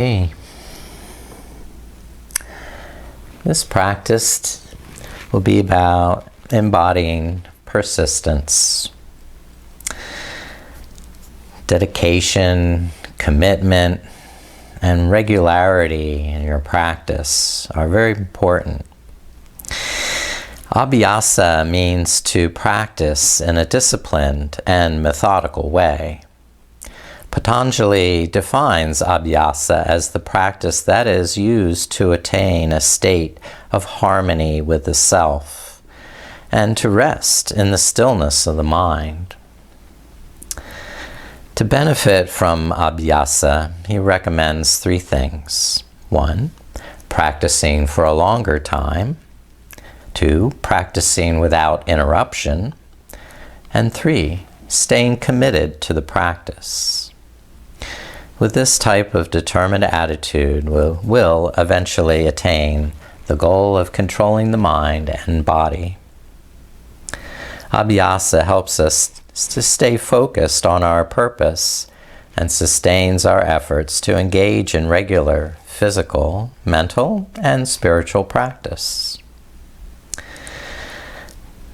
Hey. This practice will be about embodying persistence. Dedication, commitment, and regularity in your practice are very important. Abhyasa means to practice in a disciplined and methodical way. Patanjali defines Abhyasa as the practice that is used to attain a state of harmony with the self and to rest in the stillness of the mind. To benefit from Abhyasa, he recommends 3 things. 1, practicing for a longer time. 2, practicing without interruption. And 3, staying committed to the practice. With this type of determined attitude, we'll eventually attain the goal of controlling the mind and body. Abhyasa helps us to stay focused on our purpose and sustains our efforts to engage in regular physical, mental, and spiritual practice.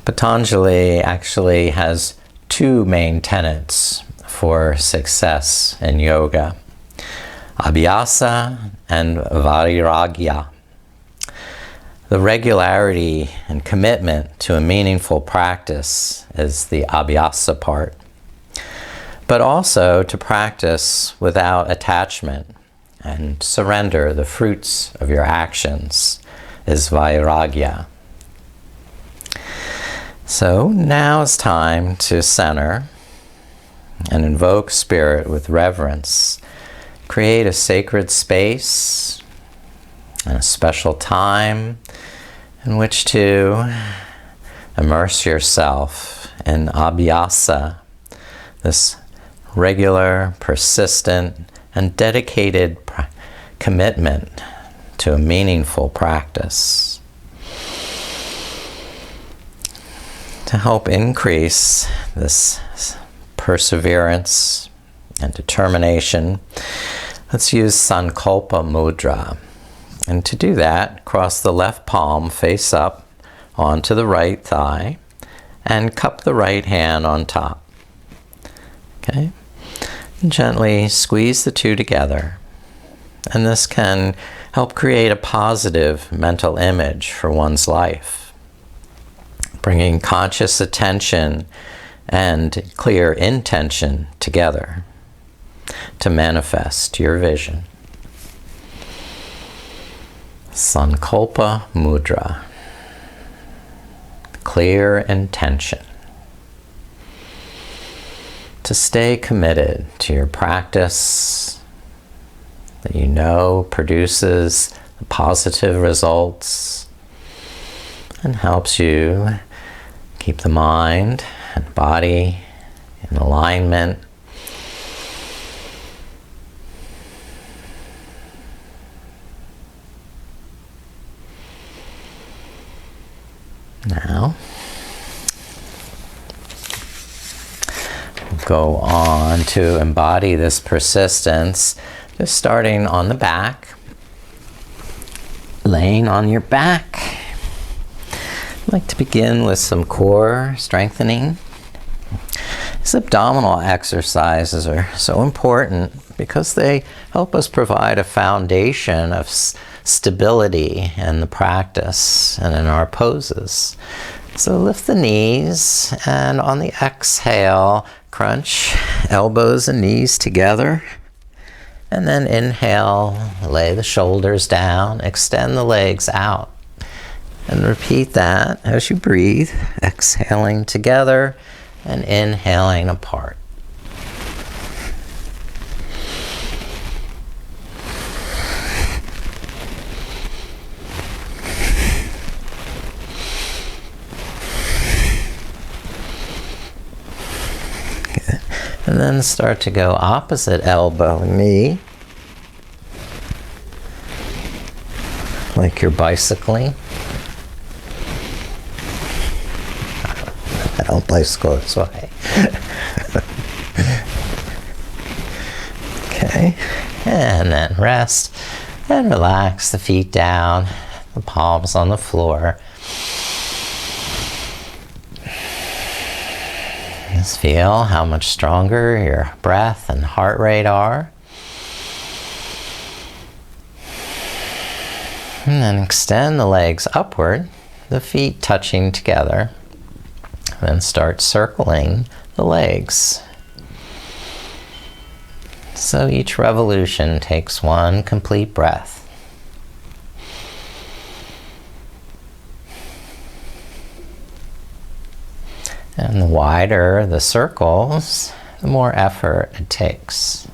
Patanjali actually has 2 main tenets for success in yoga: Abhyasa and Vairagya. The regularity and commitment to a meaningful practice is the Abhyasa part, but also to practice without attachment and surrender the fruits of your actions is Vairagya. So now it's time to center and invoke spirit with reverence. Create a sacred space and a special time in which to immerse yourself in Abhyasa, this regular, persistent, and dedicated commitment to a meaningful practice. To help increase this perseverance and determination, let's use Sankalpa Mudra. And to do that, cross the left palm face up onto the right thigh and cup the right hand on top. Okay? And gently squeeze the 2 together. And this can help create a positive mental image for one's life, bringing conscious attention and clear intention together to manifest your vision. Sankalpa Mudra. Clear intention. To stay committed to your practice that you know produces positive results and helps you keep the mind and body in alignment. Now, we'll go on to embody this persistence, just starting on the back, laying on your back. I'd like to begin with some core strengthening. These abdominal exercises are so important because they help us provide a foundation of stability in the practice and in our poses. So lift the knees, and on the exhale, crunch elbows and knees together. And then inhale, lay the shoulders down, extend the legs out. And repeat that as you breathe, exhaling together and inhaling apart. Good. And then start to go opposite elbow knee, like you're bicycling. I don't bicycle this way. Okay. And then rest and relax the feet down, the palms on the floor. Just feel how much stronger your breath and heart rate are. And then extend the legs upward, the feet touching together. Then start circling the legs. So each revolution takes one complete breath. And the wider the circles, the more effort it takes.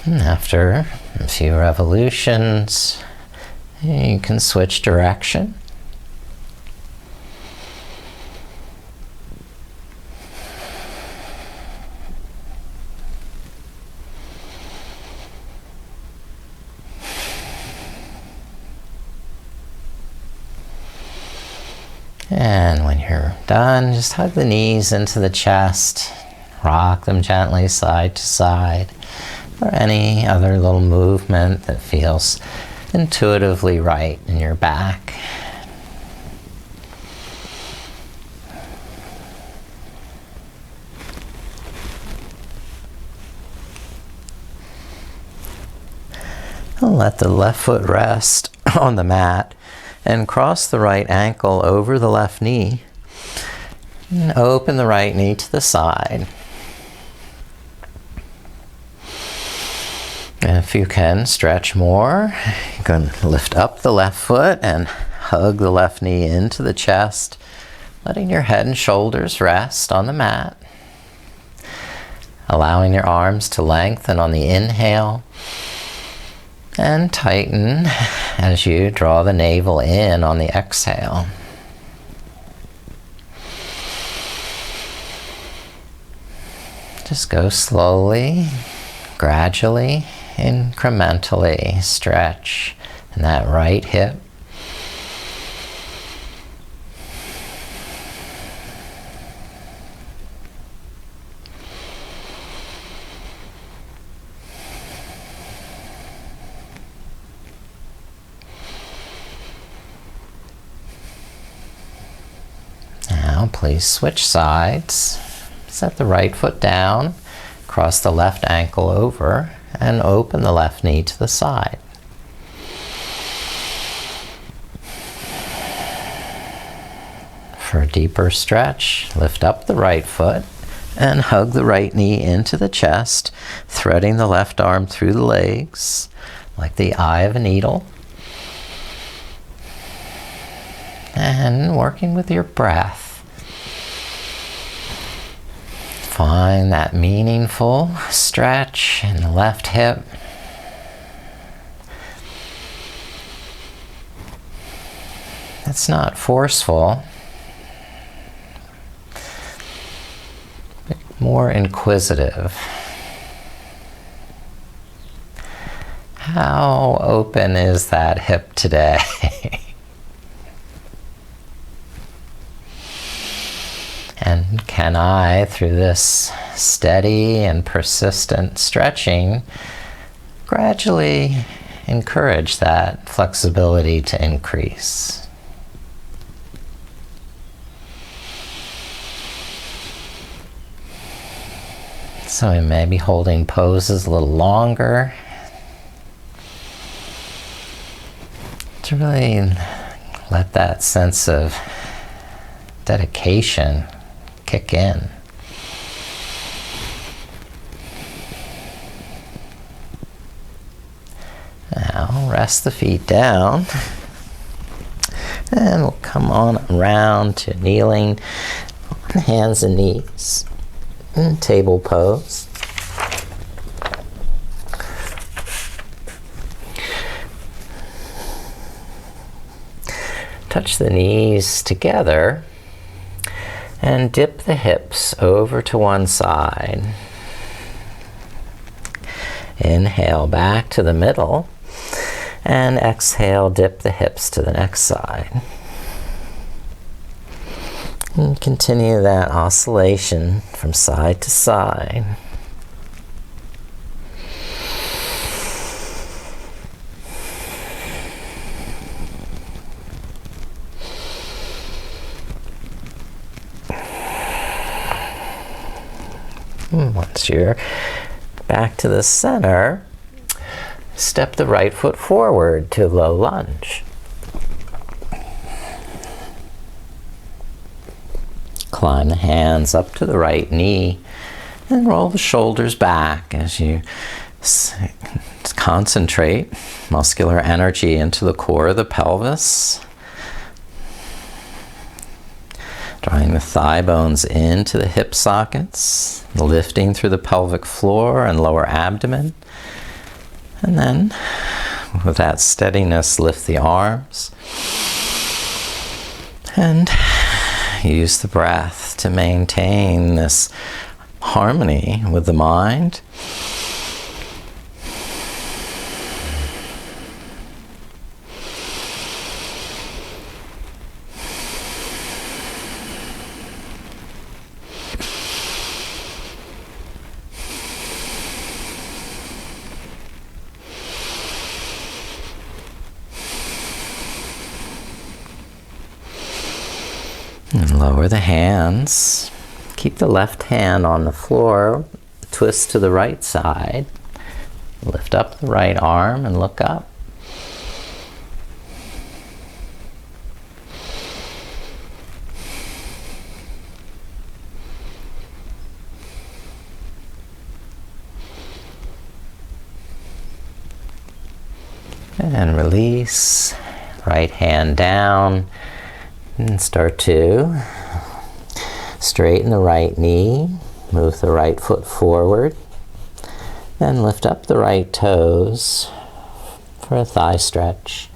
And after a few revolutions, you can switch direction. And when you're done, just hug the knees into the chest, rock them gently side to side, or any other little movement that feels intuitively right in your back. And let the left foot rest on the mat and cross the right ankle over the left knee. And open the right knee to the side. And if you can stretch more, you can lift up the left foot and hug the left knee into the chest, letting your head and shoulders rest on the mat. Allowing your arms to lengthen on the inhale and tighten as you draw the navel in on the exhale. Just go slowly, gradually, incrementally stretch in that right hip. Now please switch sides. Set the right foot down, cross the left ankle over, and open the left knee to the side. For a deeper stretch, lift up the right foot and hug the right knee into the chest, threading the left arm through the legs like the eye of a needle. And working with your breath. Find that meaningful stretch in the left hip. It's not forceful, but more inquisitive. How open is that hip today? And can I, through this steady and persistent stretching, gradually encourage that flexibility to increase? So we may be holding poses a little longer to really let that sense of dedication kick in. Now rest the feet down and we'll come on around to kneeling on hands and knees in table pose. Touch the knees together and dip the hips over to one side. Inhale back to the middle and exhale, dip the hips to the next side. And continue that oscillation from side to side. Once you're back to the center, step the right foot forward to low lunge. Climb the hands up to the right knee and roll the shoulders back as you concentrate muscular energy into the core of the pelvis. Drawing the thigh bones into the hip sockets, lifting through the pelvic floor and lower abdomen. And then, with that steadiness, lift the arms. And use the breath to maintain this harmony with the mind. And lower the hands. Keep the left hand on the floor. Twist to the right side. Lift up the right arm and look up. And release. Right hand down. And start to straighten the right knee, move the right foot forward, then lift up the right toes for a thigh stretch.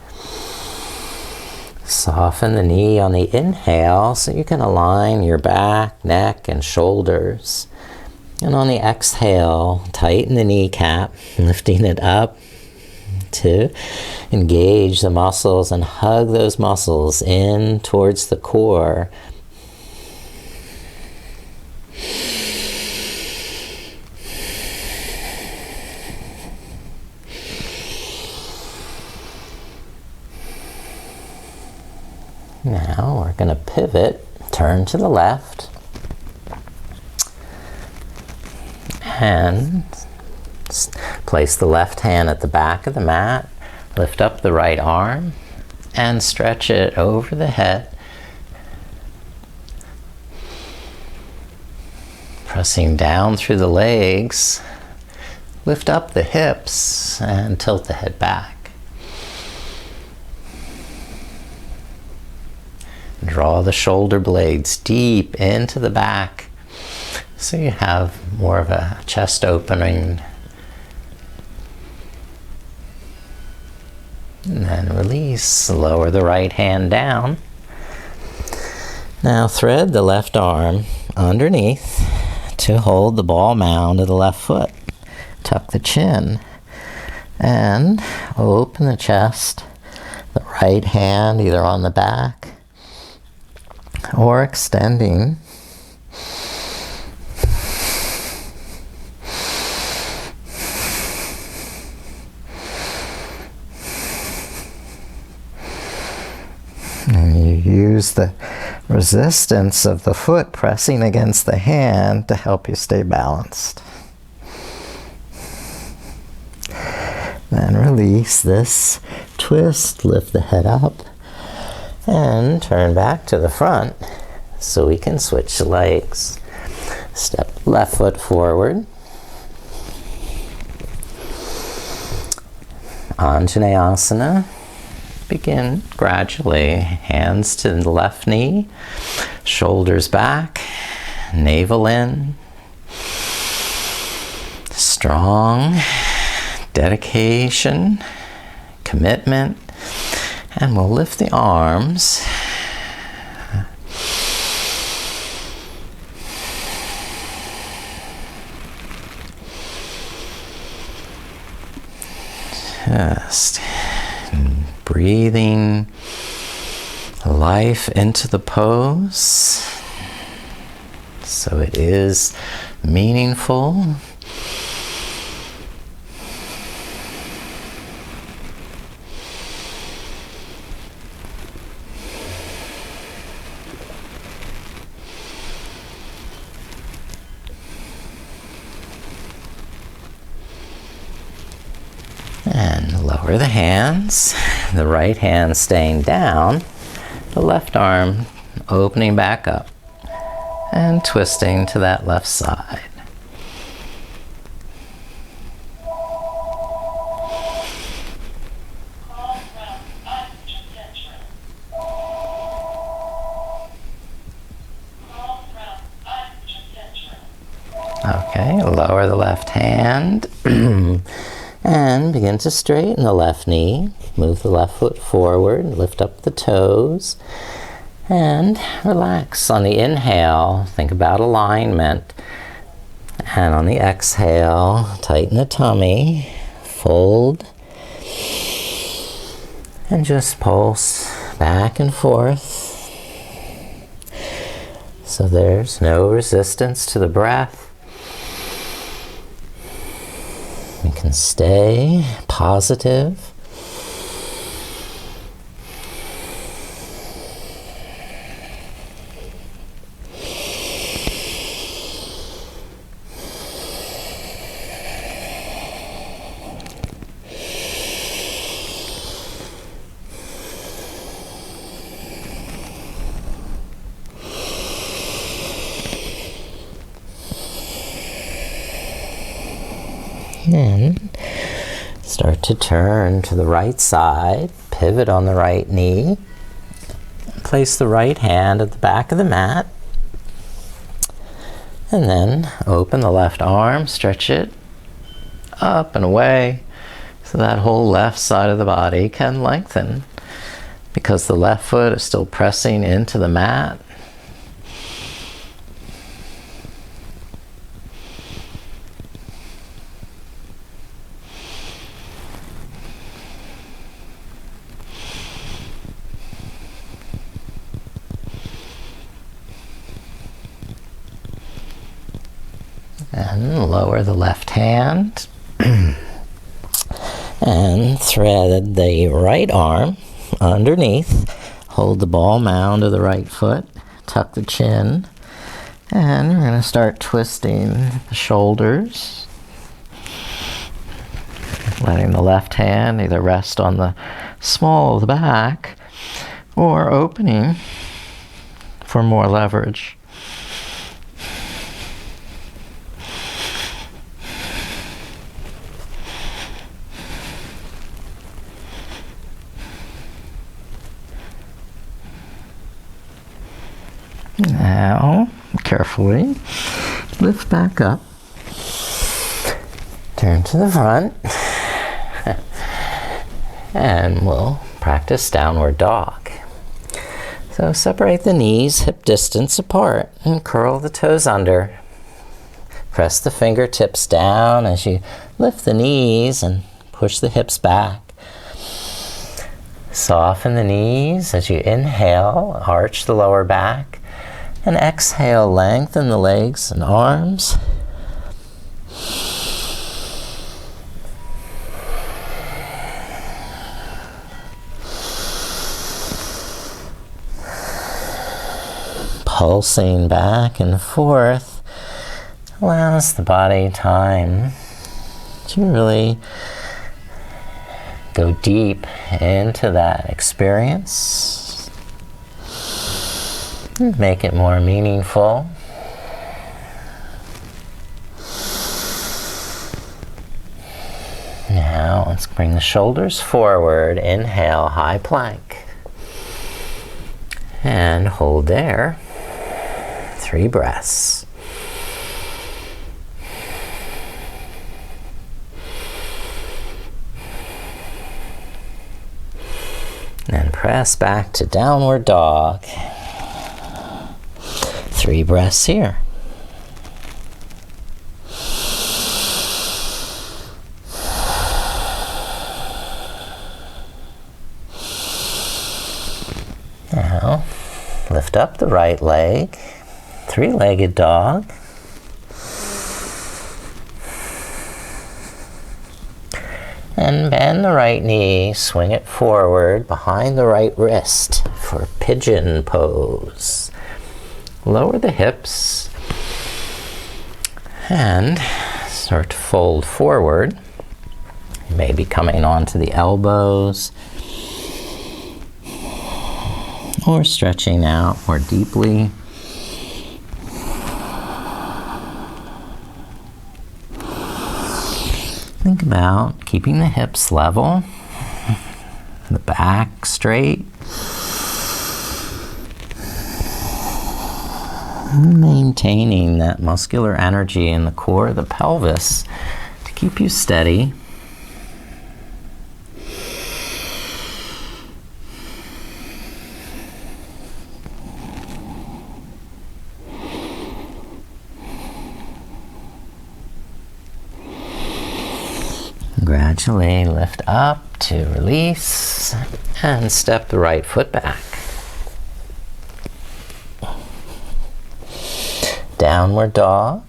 Soften the knee on the inhale so you can align your back, neck, and shoulders. And on the exhale, tighten the kneecap, lifting it up to engage the muscles and hug those muscles in towards the core. Now we're going to pivot, turn to the left, and place the left hand at the back of the mat, lift up the right arm, and stretch it over the head. Pressing down through the legs, lift up the hips, and tilt the head back. Draw the shoulder blades deep into the back so you have more of a chest opening. And then release, lower the right hand down. Now thread the left arm underneath to hold the ball mound of the left foot. Tuck the chin and open the chest. The right hand either on the back or extending. And you use the resistance of the foot pressing against the hand to help you stay balanced. Then release this twist, lift the head up, and turn back to the front so we can switch legs. Step left foot forward. Anjaneyasana. Begin gradually. Hands to the left knee, shoulders back, navel in. Strong dedication, commitment, and we'll lift the arms. Just breathing life into the pose. So it is meaningful. And lower the hands, the right hand staying down, the left arm opening back up and twisting to that left side. Okay, lower the left hand. And begin to straighten the left knee. Move the left foot forward, lift up the toes, and relax. On the inhale, think about alignment. And on the exhale, tighten the tummy, fold, and just pulse back and forth. So there's no resistance to the breath. We can stay positive. And start to turn to the right side, pivot on the right knee, place the right hand at the back of the mat, and then open the left arm, stretch it up and away so that whole left side of the body can lengthen because the left foot is still pressing into the mat. And lower the left hand and thread the right arm underneath. Hold the ball mound of the right foot, tuck the chin, and we're going to start twisting the shoulders. Letting the left hand either rest on the small of the back or opening for more leverage. Now, carefully lift back up, turn to the front, and we'll practice downward dog. So separate the knees hip distance apart and curl the toes under. Press the fingertips down as you lift the knees and push the hips back. Soften the knees as you inhale, arch the lower back. And exhale, lengthen the legs and arms. Pulsing back and forth allows the body time to really go deep into that experience. Make it more meaningful. Now let's bring the shoulders forward. Inhale, high plank. And hold there. 3 breaths. And press back to downward dog. 3 breaths here. Now, lift up the right leg, three-legged dog. And bend the right knee, swing it forward behind the right wrist for pigeon pose. Lower the hips and start to fold forward. You may be coming onto the elbows or stretching out more deeply. Think about keeping the hips level, the back straight, and maintaining that muscular energy in the core of the pelvis to keep you steady. Gradually lift up to release and step the right foot back. Downward dog.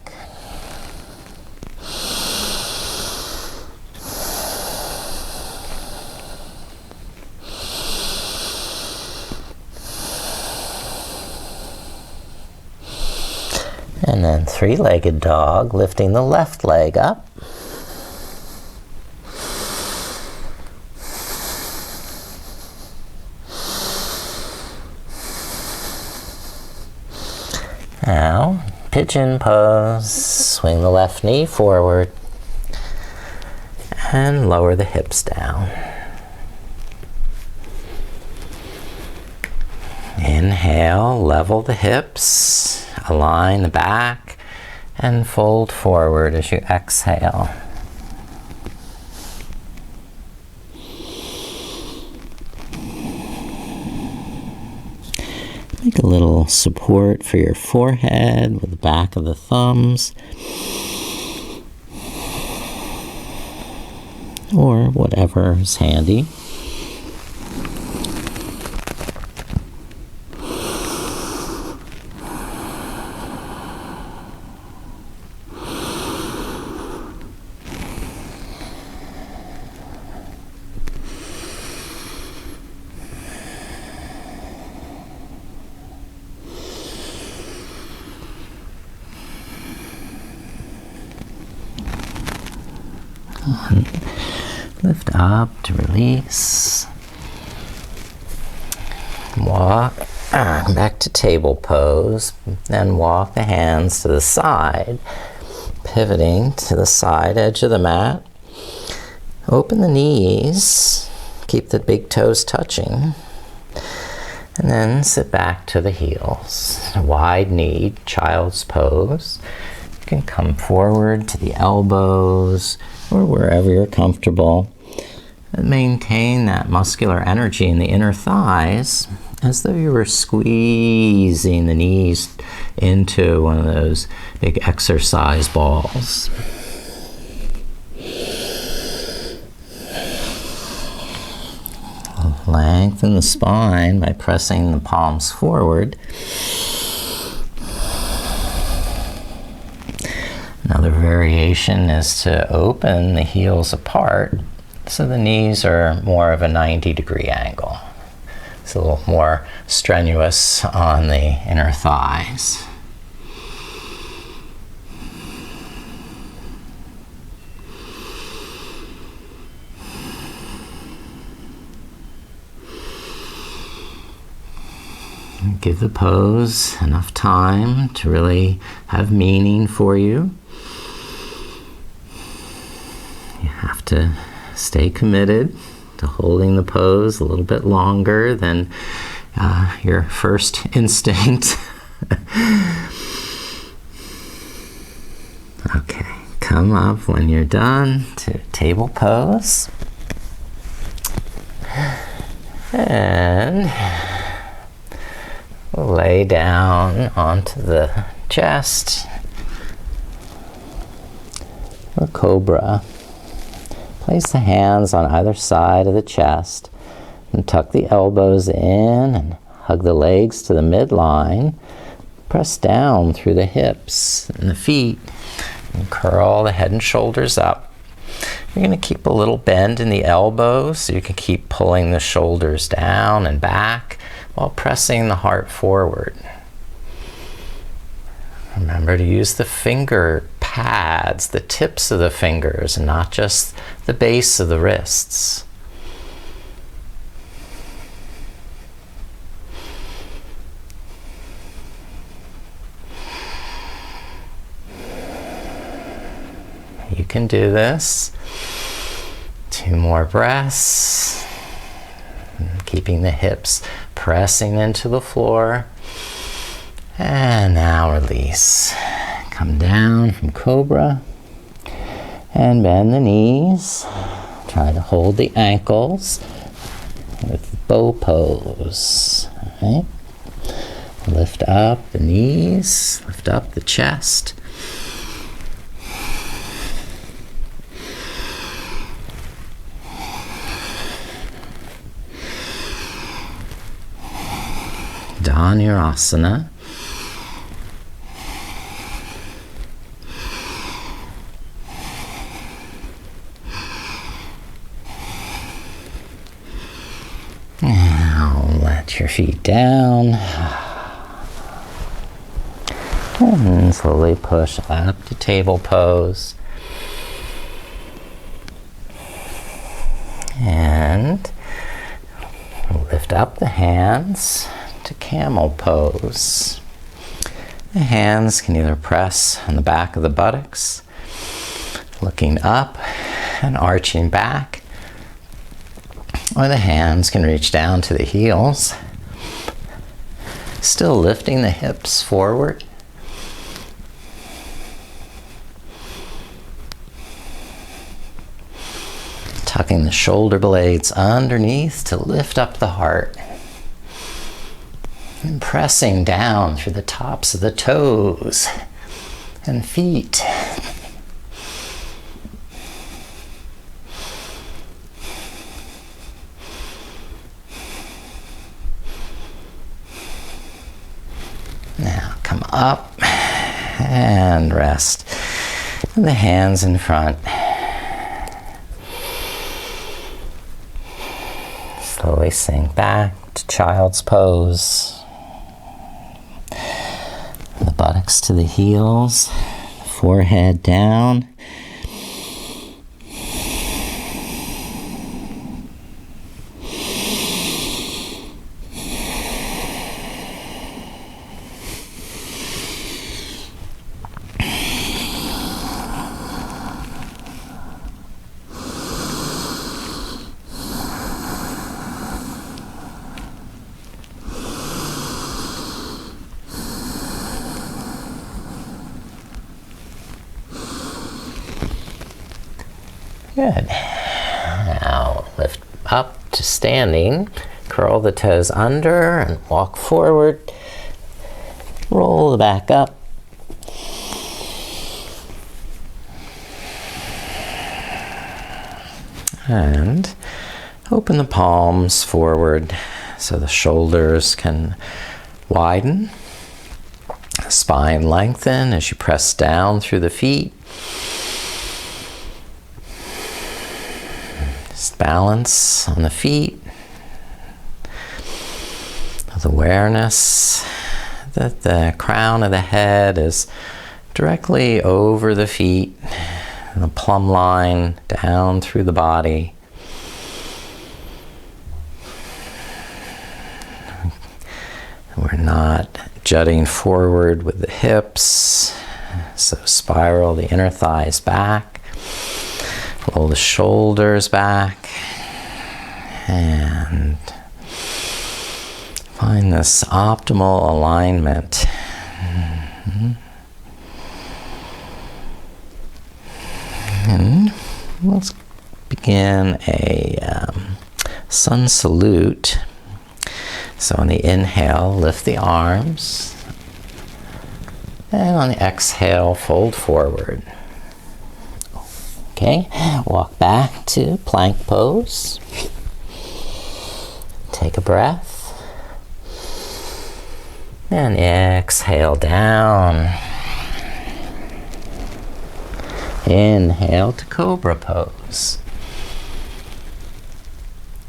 And then three-legged dog, lifting the left leg up. Now, pigeon pose, swing the left knee forward and lower the hips down. Inhale, level the hips, align the back, and fold forward as you exhale. Make a little support for your forehead with the back of the thumbs, or whatever is handy. Lift up to release. Walk back to table pose. Then walk the hands to the side, pivoting to the side edge of the mat. Open the knees. Keep the big toes touching. And then sit back to the heels. Wide knee, child's pose. You can come forward to the elbows or wherever you're comfortable. And maintain that muscular energy in the inner thighs as though you were squeezing the knees into one of those big exercise balls. Lengthen the spine by pressing the palms forward. Another variation is to open the heels apart so the knees are more of a 90-degree angle. It's a little more strenuous on the inner thighs. Give the pose enough time to really have meaning for you. You have to stay committed to holding the pose a little bit longer than your first instinct. Okay, come up when you're done to table pose. And lay down onto the chest or cobra. Place the hands on either side of the chest and tuck the elbows in and hug the legs to the midline. Press down through the hips and the feet and curl the head and shoulders up. You're going to keep a little bend in the elbows so you can keep pulling the shoulders down and back while pressing the heart forward. Remember to use the finger pads, the tips of the fingers, and not just the base of the wrists. You can do this. 2 more breaths. Keeping the hips pressing into the floor. And now release. Come down from Cobra and bend the knees. Try to hold the ankles with bow pose. All right. Lift up the knees, lift up the chest. Dhanurasana. Now let your feet down. And slowly push up to table pose. And lift up the hands to camel pose. The hands can either press on the back of the buttocks, looking up and arching back, or the hands can reach down to the heels, still lifting the hips forward. Tucking the shoulder blades underneath to lift up the heart. And pressing down through the tops of the toes and feet. Now come up and rest. And the hands in front. Slowly sink back to child's pose. The buttocks to the heels, forehead down. Good. Now lift up to standing. Curl the toes under and walk forward. Roll the back up. And open the palms forward so the shoulders can widen. Spine lengthen as you press down through the feet. Just balance on the feet with awareness that the crown of the head is directly over the feet, and a plumb line down through the body. We're not jutting forward with the hips, so spiral the inner thighs back. Roll the shoulders back and find this optimal alignment. And let's begin a sun salute. So on the inhale, lift the arms, and on the exhale, fold forward. Okay, walk back to plank pose. Take a breath. And exhale down. Inhale to Cobra Pose.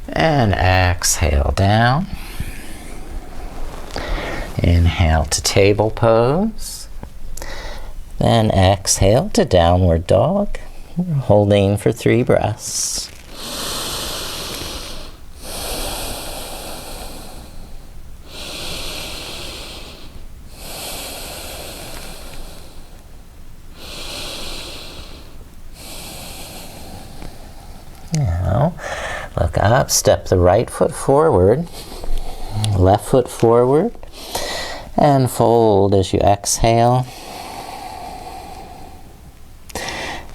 And exhale down. Inhale to Table Pose. Then exhale to Downward Dog. We're holding for 3 breaths. Now, look up, step the right foot forward, left foot forward, and fold as you exhale.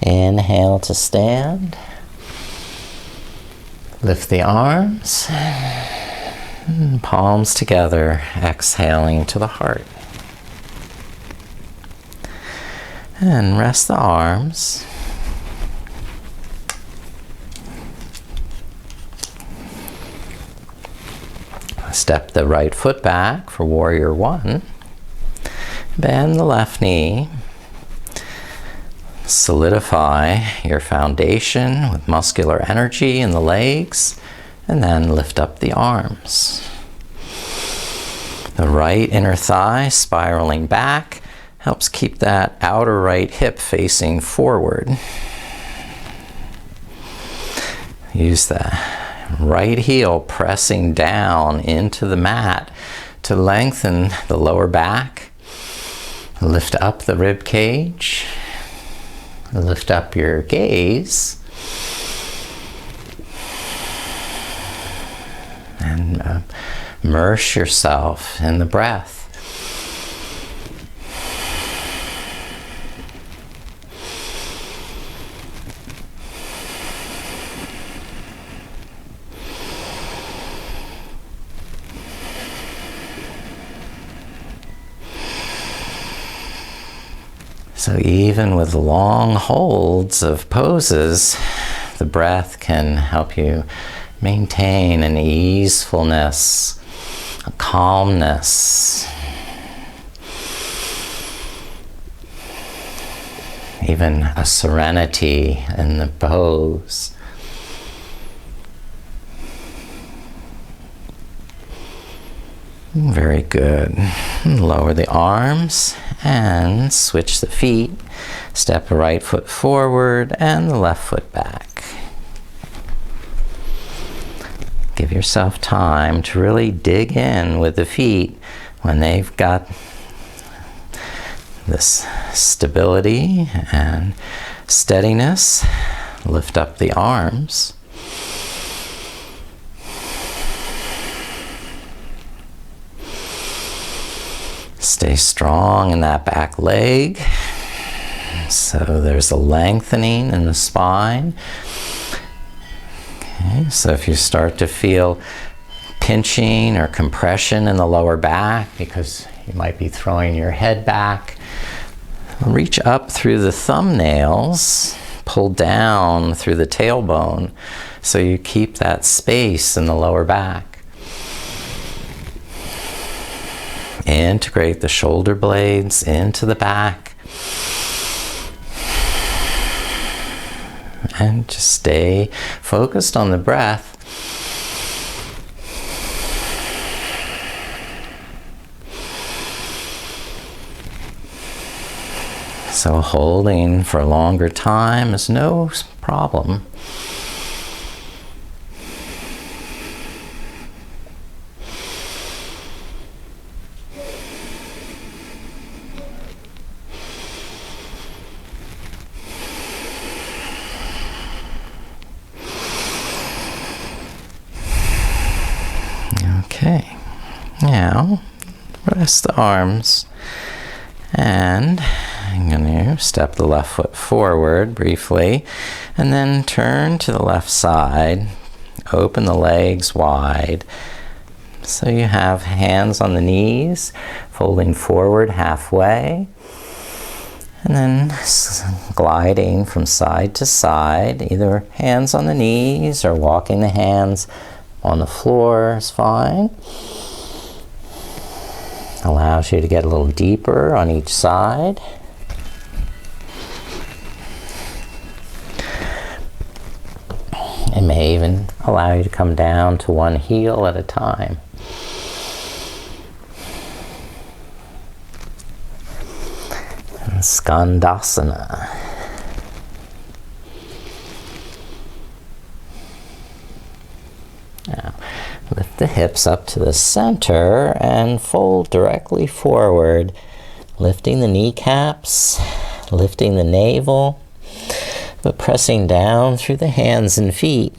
Inhale to stand. Lift the arms, palms together, exhaling to the heart. And rest the arms. Step the right foot back for Warrior One. Bend the left knee. Solidify your foundation with muscular energy in the legs, and then lift up the arms. The right inner thigh spiraling back helps keep that outer right hip facing forward. Use the right heel pressing down into the mat to lengthen the lower back. Lift up the rib cage. Lift up your gaze. And immerse yourself in the breath. So even with long holds of poses, the breath can help you maintain an easefulness, a calmness, even a serenity in the pose. Very good. Lower the arms and switch the feet. Step the right foot forward and the left foot back. Give yourself time to really dig in with the feet when they've got this stability and steadiness. Lift up the arms. Stay strong in that back leg. So there's a lengthening in the spine. Okay, so if you start to feel pinching or compression in the lower back because you might be throwing your head back, reach up through the thumbnails, pull down through the tailbone so you keep that space in the lower back. Integrate the shoulder blades into the back. And just stay focused on the breath. So holding for a longer time is no problem. Okay, now rest the arms, and I'm going to step the left foot forward briefly and then turn to the left side. Open the legs wide so you have hands on the knees, folding forward halfway, and then gliding from side to side, either hands on the knees or walking the hands on the floor is fine. Allows you to get a little deeper on each side. It may even allow you to come down to one heel at a time. And Skandasana. Now, lift the hips up to the center and fold directly forward, lifting the kneecaps, lifting the navel, but pressing down through the hands and feet.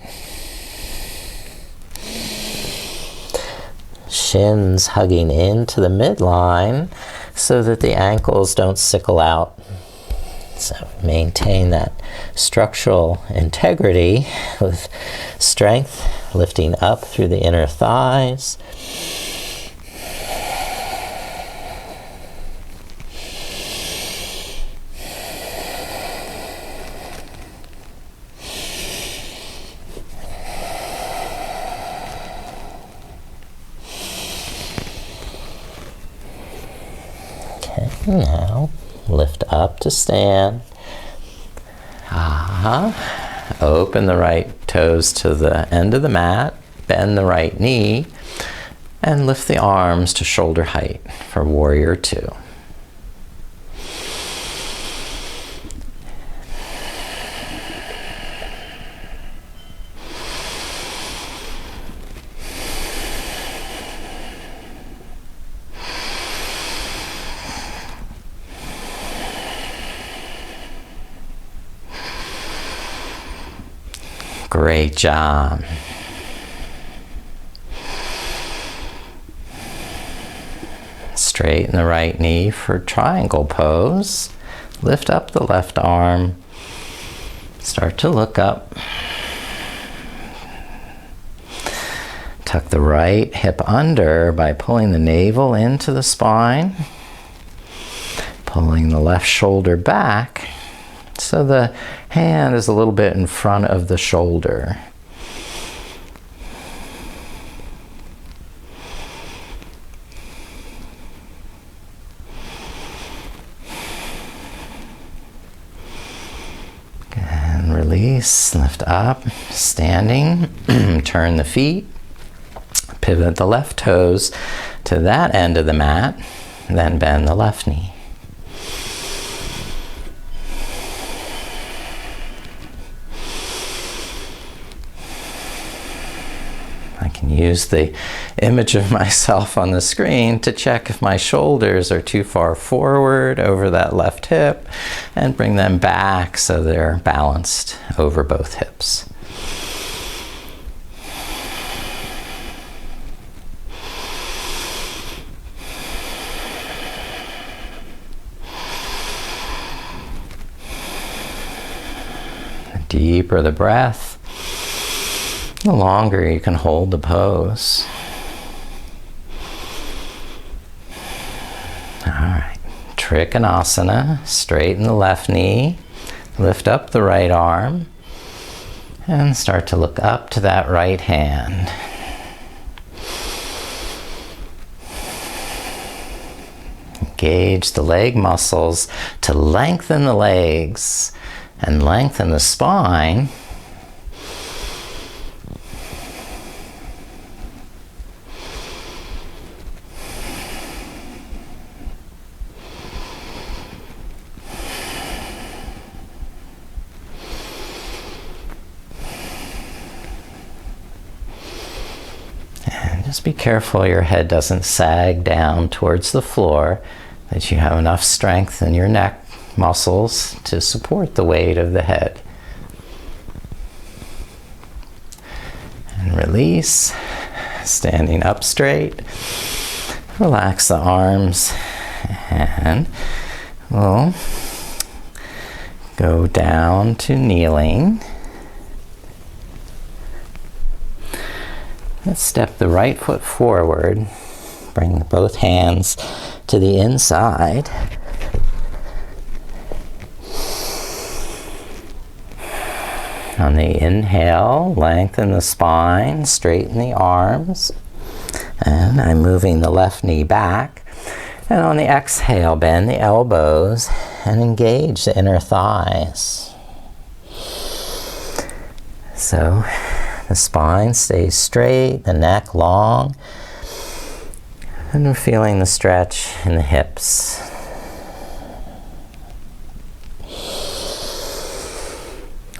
Shins hugging into the midline so that the ankles don't sickle out. So maintain that structural integrity with strength, lifting up through the inner thighs. Now, lift up to stand. Open the right toes to the end of the mat. Bend the right knee. And lift the arms to shoulder height for Warrior Two. Great job. Straighten the right knee for triangle pose. Lift up the left arm. Start to look up. Tuck the right hip under by pulling the navel into the spine. Pulling the left shoulder back so the hand is a little bit in front of the shoulder. And release, lift up, standing, turn the feet, pivot the left toes to that end of the mat, then bend the left knee. Use the image of myself on the screen to check if my shoulders are too far forward over that left hip and bring them back so they're balanced over both hips. The deeper the breath, the longer you can hold the pose. All right, Trikonasana, straighten the left knee, lift up the right arm, and start to look up to that right hand. Engage the leg muscles to lengthen the legs and lengthen the spine. Just be careful your head doesn't sag down towards the floor, that you have enough strength in your neck muscles to support the weight of the head. And release, standing up straight. Relax the arms and we'll go down to kneeling. Let's step the right foot forward. Bring both hands to the inside. On the inhale, lengthen the spine, straighten the arms. And I'm moving the left knee back. And on the exhale, bend the elbows and engage the inner thighs. So the spine stays straight, the neck long, and we're feeling the stretch in the hips.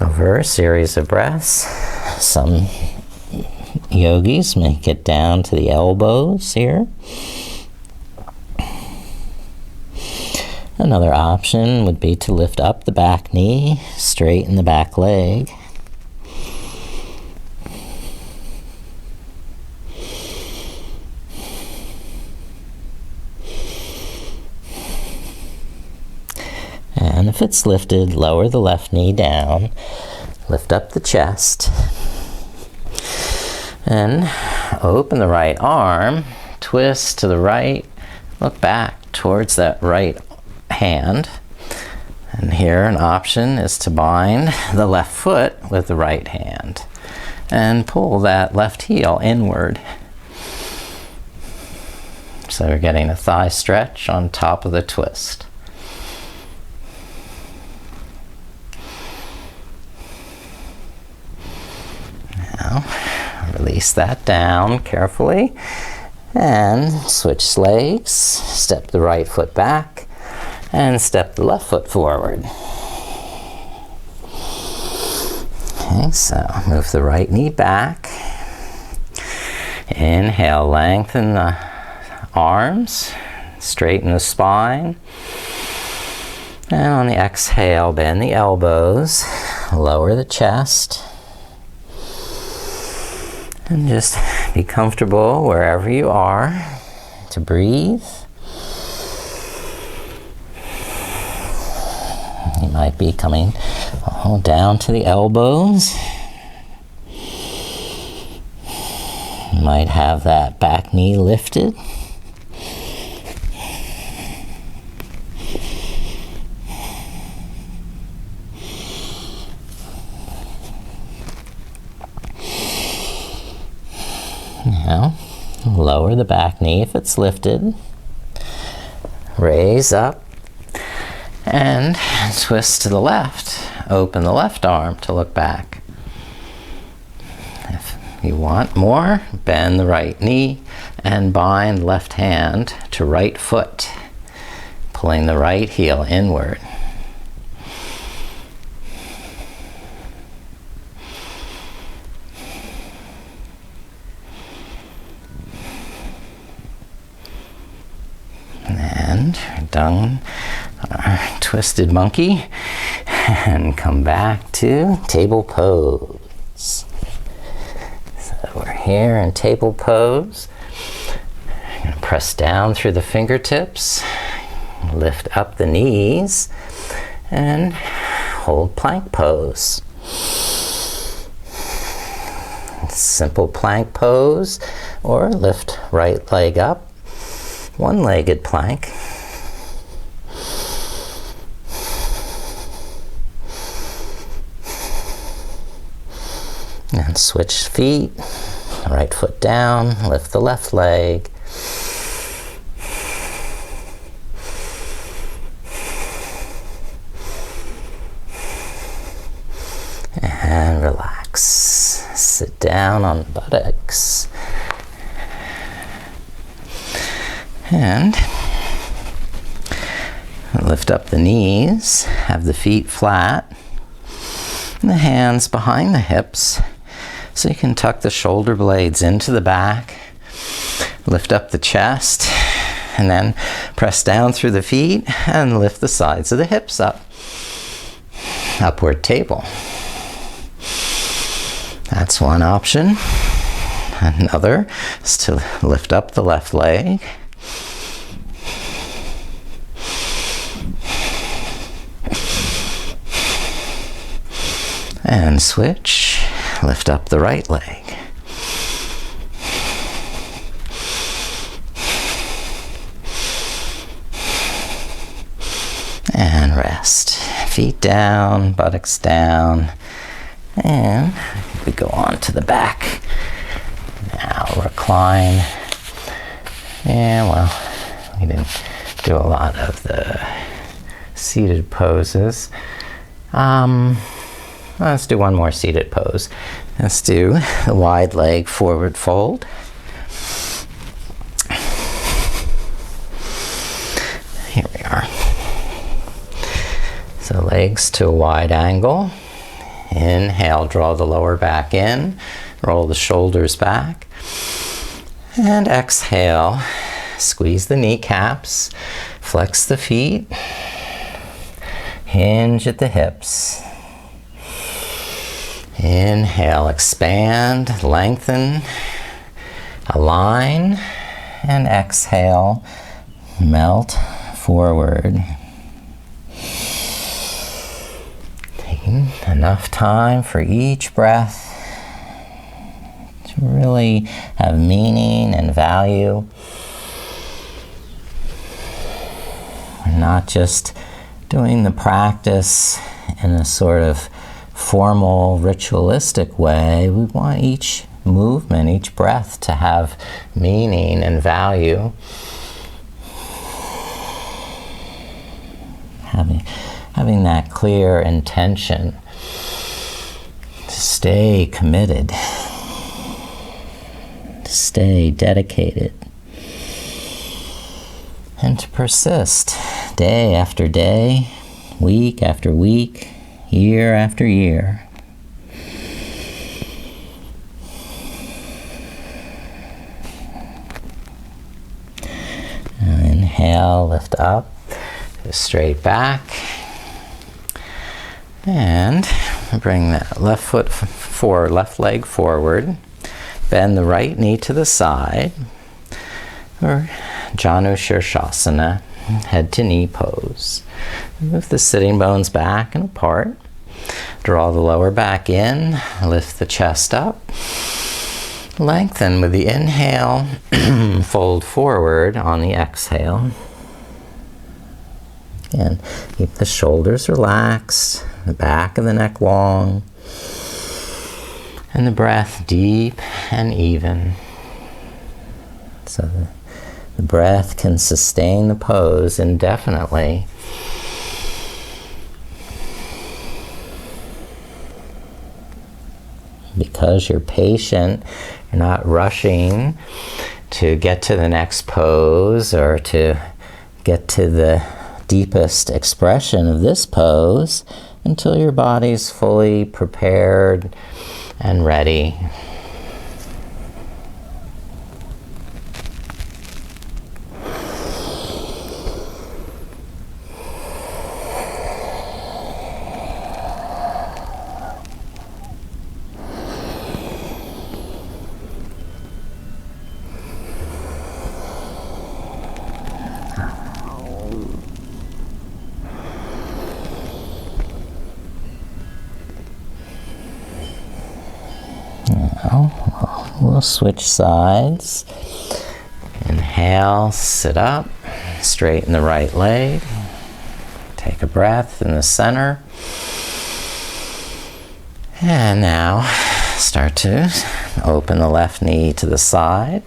Over a series of breaths, some yogis may get down to the elbows here. Another option would be to lift up the back knee, straighten the back leg. And if it's lifted, lower the left knee down, lift up the chest, and open the right arm, twist to the right, look back towards that right hand. And here an option is to bind the left foot with the right hand and pull that left heel inward. So we're getting a thigh stretch on top of the twist. Now release that down carefully and switch legs, step the right foot back and step the left foot forward. Okay, so move the right knee back. Inhale, lengthen the arms, straighten the spine. And on the exhale, bend the elbows, lower the chest. And just be comfortable wherever you are to breathe. You might be coming all down to the elbows. You might have that back knee lifted. Now, lower the back knee if it's lifted. Raise up and twist to the left. Open the left arm to look back. If you want more, bend the right knee and bind left hand to right foot, pulling the right heel inward. And we're done our twisted monkey and come back to table pose. So we're here in table pose. I'm going to press down through the fingertips, lift up the knees, and hold plank pose. Simple plank pose, or lift right leg up, one-legged plank. And switch feet, right foot down, lift the left leg. And relax. Sit down on the buttocks. And lift up the knees, have the feet flat, and the hands behind the hips. So you can tuck the shoulder blades into the back, lift up the chest, and then press down through the feet and lift the sides of the hips up. Upward table. That's one option. Another is to lift up the left leg. And switch. Lift up the right leg. And rest. Feet down, buttocks down. And we go on to the back. Now recline. Yeah, well, we didn't do a lot of the seated poses. Let's do one more seated pose. Let's do the wide leg forward fold. Here we are. So legs to a wide angle. Inhale, draw the lower back in, roll the shoulders back. And exhale, squeeze the kneecaps, flex the feet, hinge at the hips. Inhale, expand, lengthen, align, and exhale, melt forward. Taking enough time for each breath to really have meaning and value. We're not just doing the practice in a sort of formal, ritualistic way. We want each movement, each breath to have meaning and value. Having that clear intention to stay committed, to stay dedicated, and to persist day after day, week after week, year after year. Inhale, lift up, straight back. And bring that left leg forward. Bend the right knee to the side. Or Janu Shirshasana, head to knee pose. Move the sitting bones back and apart. Draw the lower back in, lift the chest up. Lengthen with the inhale, fold forward on the exhale. And keep the shoulders relaxed, the back of the neck long, and the breath deep and even. So the breath can sustain the pose indefinitely. Because you're patient, you're not rushing to get to the next pose or to get to the deepest expression of this pose until your body's fully prepared and ready. We'll switch sides. Inhale, sit up, straighten the right leg. Take a breath in the center. And now start to open the left knee to the side.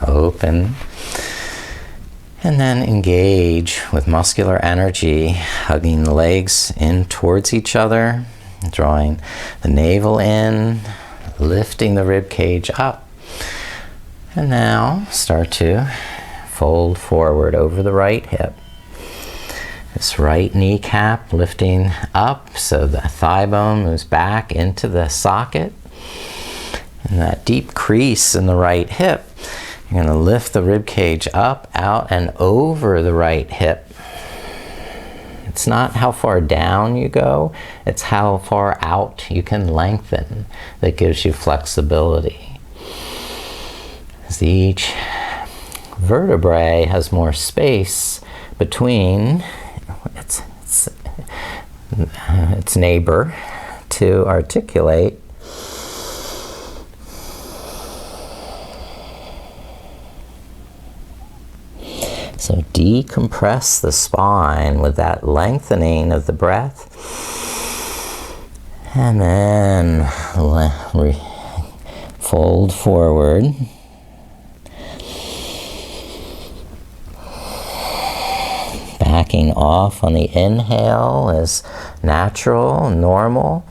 Open. And then engage with muscular energy, hugging the legs in towards each other, drawing the navel in, lifting the rib cage up. And now start to fold forward over the right hip. This right kneecap lifting up so the thigh bone moves back into the socket. And that deep crease in the right hip, you're going to lift the rib cage up, out, and over the right hip. It's not how far down you go, it's how far out you can lengthen that gives you flexibility. As each vertebrae has more space between its neighbor to articulate. So decompress the spine with that lengthening of the breath. And then fold forward backing off on the inhale is natural, normal.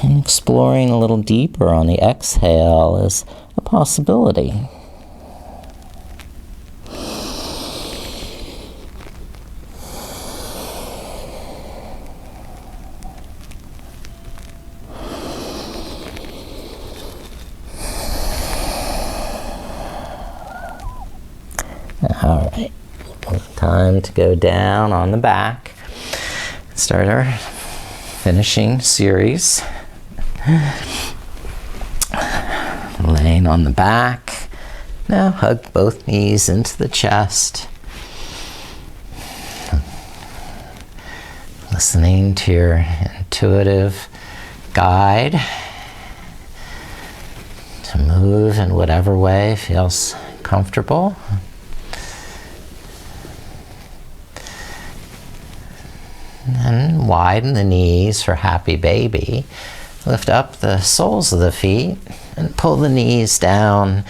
And exploring a little deeper on the exhale is a possibility. All right, time to go down on the back. Start our finishing series. Laying on the back. Now hug both knees into the chest. Listening to your intuitive guide to move in whatever way feels comfortable. And then widen the knees for happy baby. Lift up the soles of the feet and pull the knees down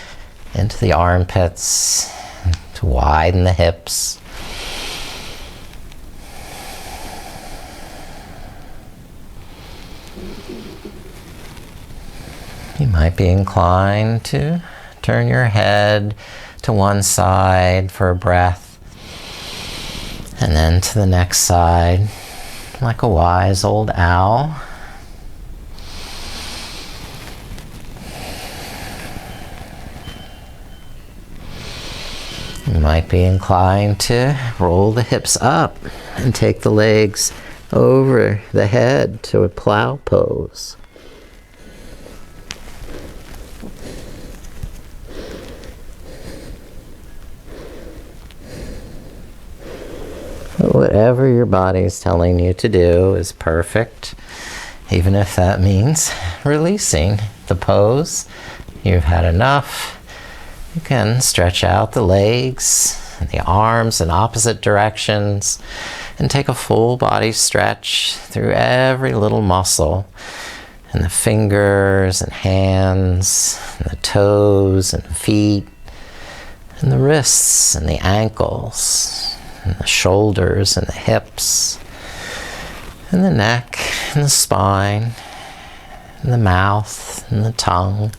into the armpits to widen the hips. You might be inclined to turn your head to one side for a breath and then to the next side like a wise old owl. You might be inclined to roll the hips up and take the legs over the head to a plow pose. Whatever your body's telling you to do is perfect, even if that means releasing the pose. You've had enough. You can stretch out the legs and the arms in opposite directions and take a full body stretch through every little muscle, and the fingers and hands and the toes and feet and the wrists and the ankles and the shoulders and the hips and the neck and the spine and the mouth and the tongue.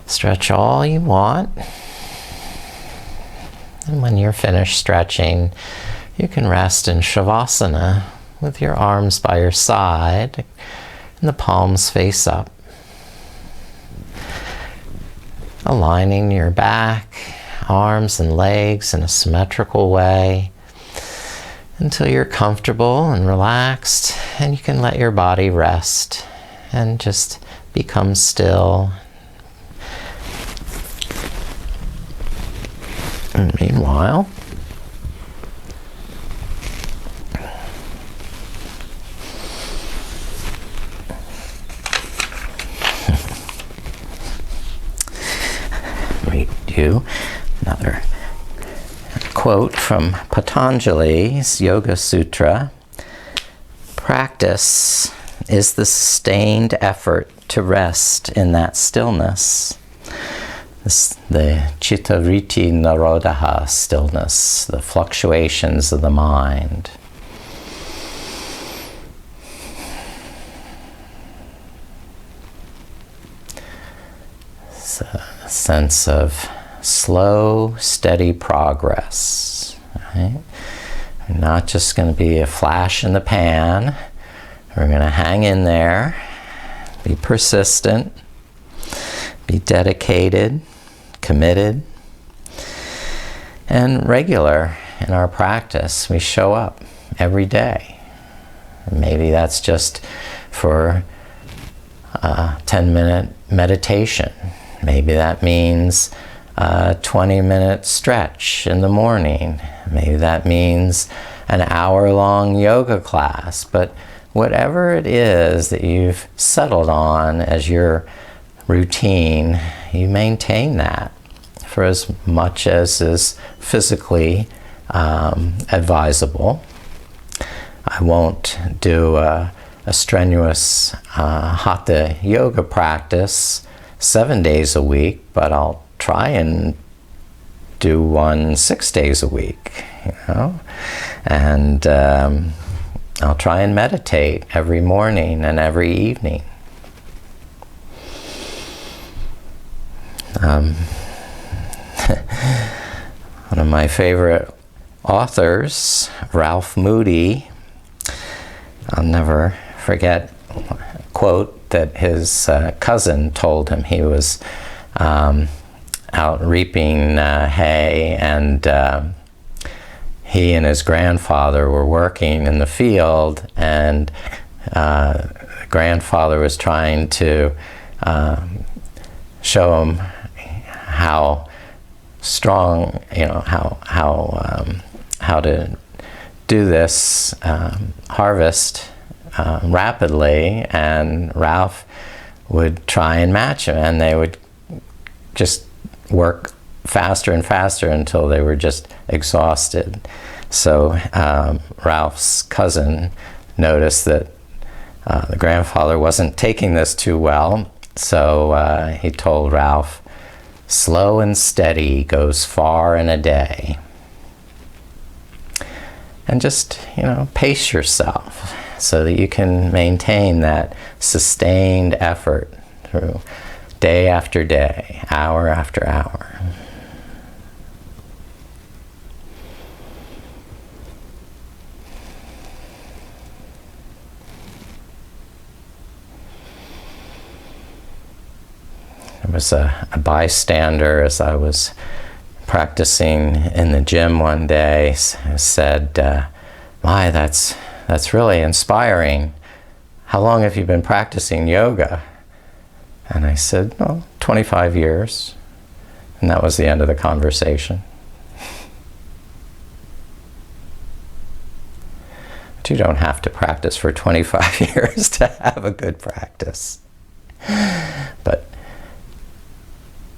Stretch all you want. And when you're finished stretching, you can rest in Shavasana with your arms by your side and the palms face up. Aligning your back, arms and legs in a symmetrical way until you're comfortable and relaxed, and you can let your body rest and just become still. And meanwhile, read you another quote from Patanjali's Yoga Sutra. Practice is the sustained effort to rest in that stillness. The chitta-vritti narodaha stillness, the fluctuations of the mind. It's a sense of slow, steady progress. Right? We're not just going to be a flash in the pan. We're going to hang in there, be persistent, be dedicated, committed, and regular in our practice. We show up every day. Maybe that's just for a 10-minute meditation. Maybe that means a 20-minute stretch in the morning. Maybe that means an hour-long yoga class. But whatever it is that you've settled on as your routine, you maintain that for as much as is physically advisable. I won't do a a strenuous hatha yoga practice 7 days a week, but I'll try and do one 6 days a week, you know, and I'll try and meditate every morning and every evening. One of my favorite authors, Ralph Moody, I'll never forget a quote that his cousin told him. He was out reaping hay, and he and his grandfather were working in the field, and the grandfather was trying to show him how strong, you know, how to do this harvest rapidly, and Ralph would try and match him, and they would just work faster and faster until they were just exhausted. So Ralph's cousin noticed that the grandfather wasn't taking this too well, so he told Ralph, "Slow and steady goes far in a day." And just, you know, pace yourself so that you can maintain that sustained effort through day after day, hour after hour. There was a bystander as I was practicing in the gym one day said, "My, that's really inspiring. How long have you been practicing yoga?" And I said, "Oh, 25 years." And that was the end of the conversation. But you don't have to practice for 25 years to have a good practice. But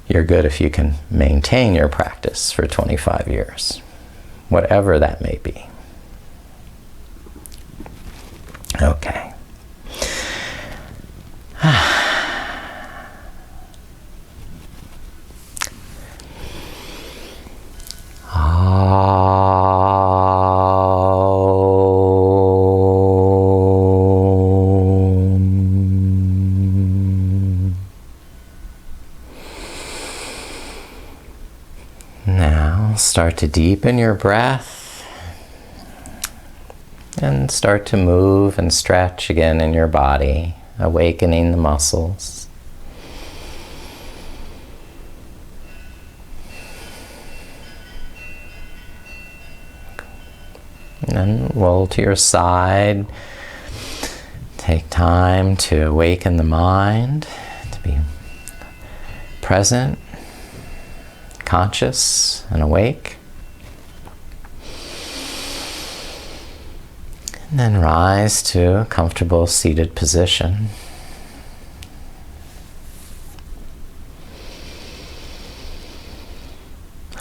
you're good if you can maintain your practice for 25 years, whatever that may be. Okay. Now start to deepen your breath and start to move and stretch again in your body, awakening the muscles. And then roll to your side. Take time to awaken the mind, to be present, conscious, and awake. And then rise to a comfortable seated position.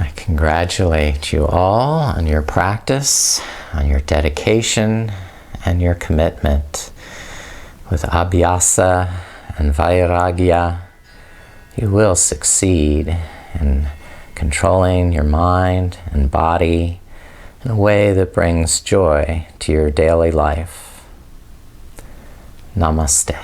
I congratulate you all on your practice, on your dedication, and your commitment. With Abhyasa and Vairagya, you will succeed in controlling your mind and body in a way that brings joy to your daily life. Namaste.